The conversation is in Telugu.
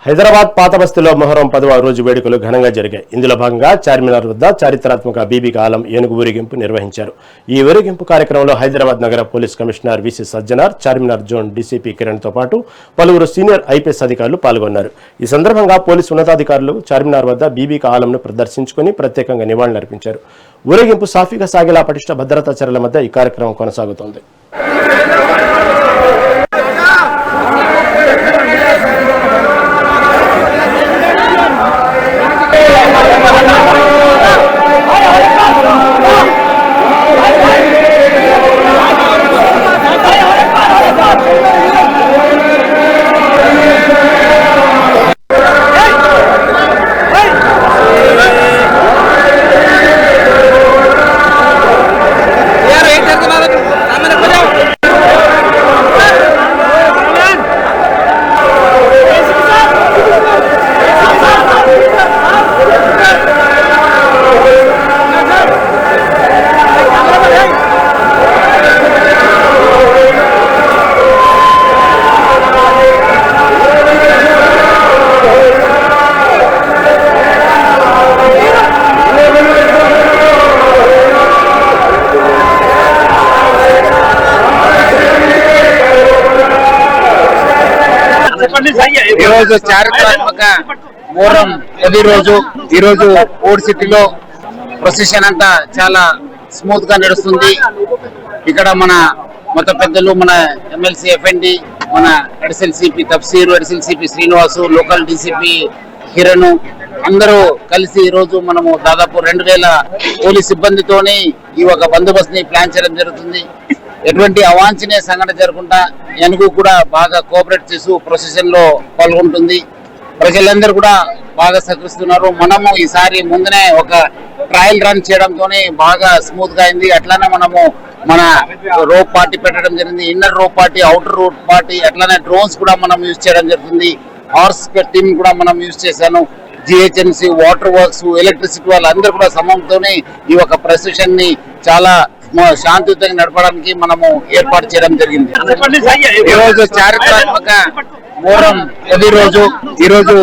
హైదరాబాద్ పాత బస్తీలో మొహరం 10వ రోజు వేడుకలు ఘనంగా జరిగాయి. ఇందులో భాగంగా చార్మినార్ వద్ద చారిత్రాత్మక బీబీ ఆలం ఏనుగు ఊరేగింపు నిర్వహించారు. ఈ ఊరేగింపు కార్యక్రమంలో హైదరాబాద్ నగర police commissioner VC Sajjanar, Charminar zone DCP Kiran తో పాటు పలువురు సీనియర్ ఐపీఎస్ అధికారులు పాల్గొన్నారు. ఈ సందర్భంగా పోలీసు ఉన్నతాధికారులు చార్మినార్ వద్ద బీబీ ఆలంను ప్రదర్శించుకుని ప్రత్యేకంగా నివాళులర్పించారు. ఊరేగింపు సాఫీగా సాగేలా పటిష్ట భద్రతా చర్యల మధ్య ఈ కార్యక్రమం కొనసాగుతోంది. ఈరోజు చారిత్రాత్మక మొహరం 10 రోజు ఈరోజు ఓల్డ్ సిటీలో ప్రొసెషన్ అంతా చాలా స్మూత్ గా నడుస్తుంది. ఇక్కడ మన మత పెద్దలు, మన ఎమ్మెల్సీ ఎఫ్ఎండి, మన additional CP Tafseer, additional CP Srinivas, local DCP Kiran అందరూ కలిసి ఈ రోజు మనము దాదాపు 2000 పోలీస్ సిబ్బందితోని ఈ ఒక బందోబస్తు ని ప్లాన్ చేయడం జరుగుతుంది. ఎటువంటి అవాంఛనీయ సంఘటన జరగకుండా ఏనుగు కూడా బాగా కోఆపరేట్ చేస్తూ ప్రొసెషన్ లో పాల్గొంటుంది. ప్రజలందరూ కూడా బాగా సహకరిస్తున్నారు. మనము ఈసారి ముందునే ఒక ట్రయల్ రన్ చేయడంతోనే బాగా స్మూత్ గా అయింది. అట్లానే మనము మన రోప్ పార్టీ పెట్టడం జరిగింది, inner rope party, outer rope party, అట్లానే డ్రోన్స్ కూడా మనం యూజ్ చేయడం జరుగుతుంది. హార్స్ టీమ్ కూడా మనం యూజ్ చేశాను. జిహెచ్ఎంసీ, వాటర్ వర్క్స్, ఎలక్ట్రిసిటీ వాళ్ళందరూ కూడా సమయంతోనే ఈ ఒక ప్రొసెషన్ ని చాలా శాంతియుతంగా నడపడానికి మనము ఏర్పాటు చేయడం జరిగింది. ఈరోజు చారిత్రాత్మక మొహరం 10 రోజు ఈరోజు